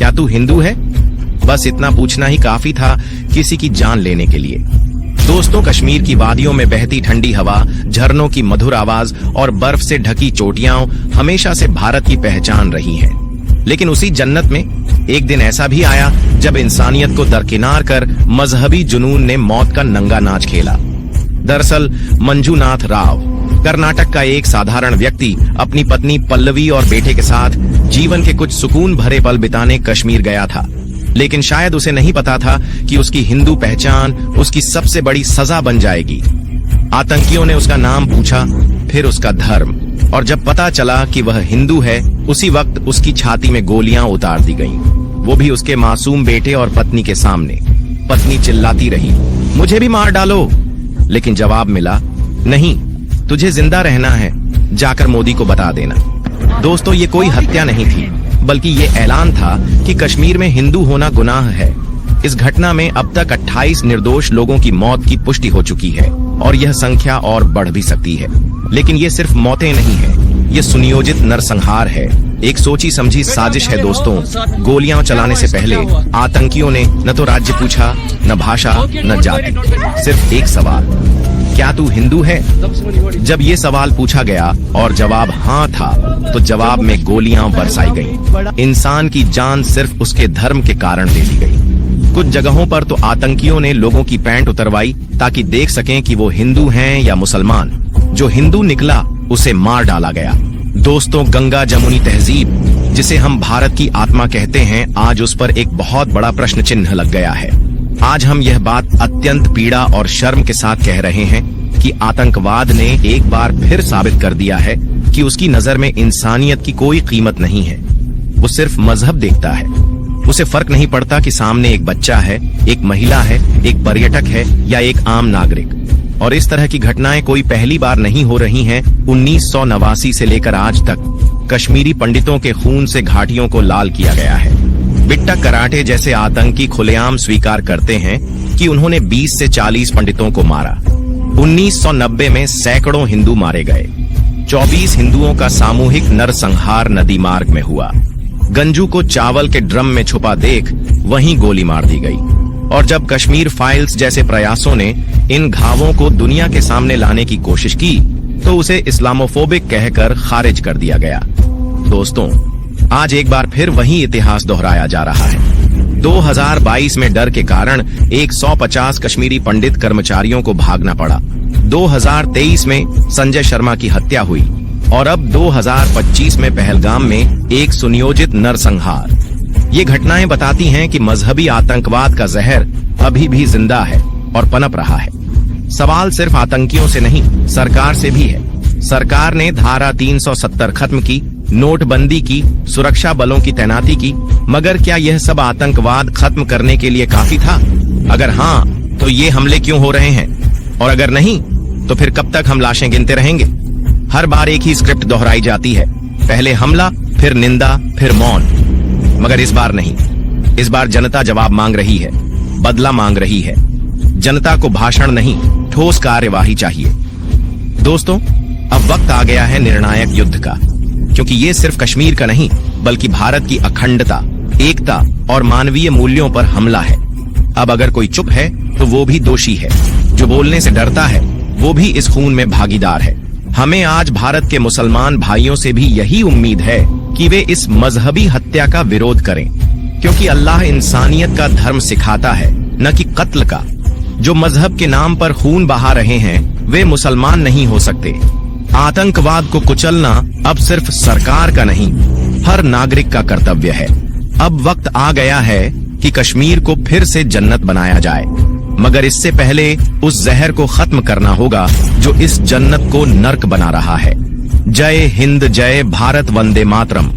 क्या तू हिंदू है? बस इतना पूछना ही काफी था किसी की जान लेने के लिए। दोस्तों, कश्मीर की वादियों में बहती ठंडी हवा, झरनों की मधुर आवाज और बर्फ से ढकी चोटियां हमेशा से भारत की पहचान रही हैं। लेकिन उसी जन्नत में एक दिन ऐसा भी आया जब इंसानियत को दरकिनार कर मजहबी जुनून ने मौत का नंगा नाच खेला। दरअसल मंजूनाथ राव, कर्नाटक का एक साधारण व्यक्ति, अपनी पत्नी पल्लवी और बेटे के साथ जीवन के कुछ सुकून भरे पल बिताने कश्मीर गया था। लेकिन शायद उसे नहीं पता था कि उसकी हिंदू पहचान उसकी सबसे बड़ी सजा बन जाएगी। आतंकियों ने उसका नाम पूछा, फिर उसका धर्म, और जब पता चला कि वह हिंदू है, उसी वक्त उसकी छाती में गोलियां उतार दी गईं। वो भी उसके मासूम बेटे और पत्नी के सामने। पत्नी चिल्लाती रही, मुझे भी मार डालो, लेकिन जवाब मिला, नहीं, तुझे जिंदा रहना है, जाकर मोदी को बता देना। दोस्तों, ये कोई हत्या नहीं थी, बल्कि ये ऐलान था कि कश्मीर में हिंदू होना गुनाह है। इस घटना में अब तक 28 निर्दोष लोगों की मौत की पुष्टि हो चुकी है और यह संख्या और बढ़ भी सकती है। लेकिन ये सिर्फ मौतें नहीं है, ये सुनियोजित नरसंहार है, एक सोची समझी साजिश है। दोस्तों, गोलियां चलाने से पहले आतंकियों ने न तो राज्य पूछा, न भाषा, न जाति, सिर्फ एक सवाल, क्या तू हिंदू है? जब ये सवाल पूछा गया और जवाब हाँ था, तो जवाब में गोलियां बरसाई गईं। इंसान की जान सिर्फ उसके धर्म के कारण दे दी गई। कुछ जगहों पर तो आतंकियों ने लोगों की पैंट उतरवाई ताकि देख सकें कि वो हिंदू हैं या मुसलमान। जो हिंदू निकला उसे मार डाला गया। दोस्तों, गंगा जमुनी तहजीब, जिसे हम भारत की आत्मा कहते हैं, आज उस पर एक बहुत बड़ा प्रश्न चिन्ह लग गया है। आज हम यह बात अत्यंत पीड़ा और शर्म के साथ कह रहे हैं कि आतंकवाद ने एक बार फिर साबित कर दिया है कि उसकी नजर में इंसानियत की कोई कीमत नहीं है। वो सिर्फ मजहब देखता है। उसे फर्क नहीं पड़ता कि सामने एक बच्चा है, एक महिला है, एक पर्यटक है या एक आम नागरिक। और इस तरह की घटनाएं कोई पहली बार नहीं हो रही हैं। 1989 से लेकर आज तक कश्मीरी पंडितों के खून से घाटियों को लाल किया गया है। बिट्टा कराटे जैसे आतंकी खुलेआम स्वीकार करते हैं कि उन्होंने 20 से 40 पंडितों को मारा। 1990 में सैकड़ों हिंदू मारे गए। 24 हिंदुओं का सामूहिक नरसंहार नदी मार्ग में हुआ। गंजू को चावल के ड्रम में छुपा देख वहीं गोली मार दी गई। और जब कश्मीर फाइल्स जैसे प्रयासों ने इन घावों को दुनिया के सामने लाने की कोशिश की, तो उसे इस्लामोफोबिक कहकर खारिज कर दिया गया। दोस्तों, आज एक बार फिर वही इतिहास दोहराया जा रहा है। 2022 में डर के कारण 150 कश्मीरी पंडित कर्मचारियों को भागना पड़ा। 2023 में संजय शर्मा की हत्या हुई और अब 2025 में पहलगाम में एक सुनियोजित नरसंहार। ये घटनाएं बताती हैं कि मजहबी आतंकवाद का जहर अभी भी जिंदा है और पनप रहा है। सवाल सिर्फ आतंकियों से नहीं, सरकार से भी है। सरकार ने धारा 370 खत्म की, नोटबंदी की, सुरक्षा बलों की तैनाती की, मगर क्या यह सब आतंकवाद खत्म करने के लिए काफी था? अगर हाँ, तो ये हमले क्यों हो रहे हैं? और अगर नहीं, तो फिर कब तक हम लाशें गिनते रहेंगे? हर बार एक ही स्क्रिप्ट दोहराई जाती है, पहले हमला, फिर निंदा, फिर मौन। मगर इस बार नहीं। इस बार जनता जवाब मांग रही है, बदला मांग रही है। जनता को भाषण नहीं, ठोस कार्यवाही चाहिए। दोस्तों, अब वक्त आ गया है निर्णायक युद्ध का, क्योंकि ये सिर्फ कश्मीर का नहीं, बल्कि भारत की अखंडता, एकता और मानवीय मूल्यों पर हमला है। अब अगर कोई चुप है तो वो भी दोषी है, जो बोलने से डरता है वो भी इस खून में भागीदार है। हमें आज भारत के मुसलमान भाइयों से भी यही उम्मीद है कि वे इस मजहबी हत्या का विरोध करें, क्योंकि अल्लाह इंसानियत का धर्म सिखाता है, न कि कत्ल का। जो मजहब के नाम पर खून बहा रहे हैं वे मुसलमान नहीं हो सकते। आतंकवाद को कुचलना अब सिर्फ सरकार का नहीं, हर नागरिक का कर्तव्य है। अब वक्त आ गया है कि कश्मीर को फिर से जन्नत बनाया जाए, मगर इससे पहले उस जहर को खत्म करना होगा जो इस जन्नत को नर्क बना रहा है। जय हिंद, जय भारत, वंदे मातरम।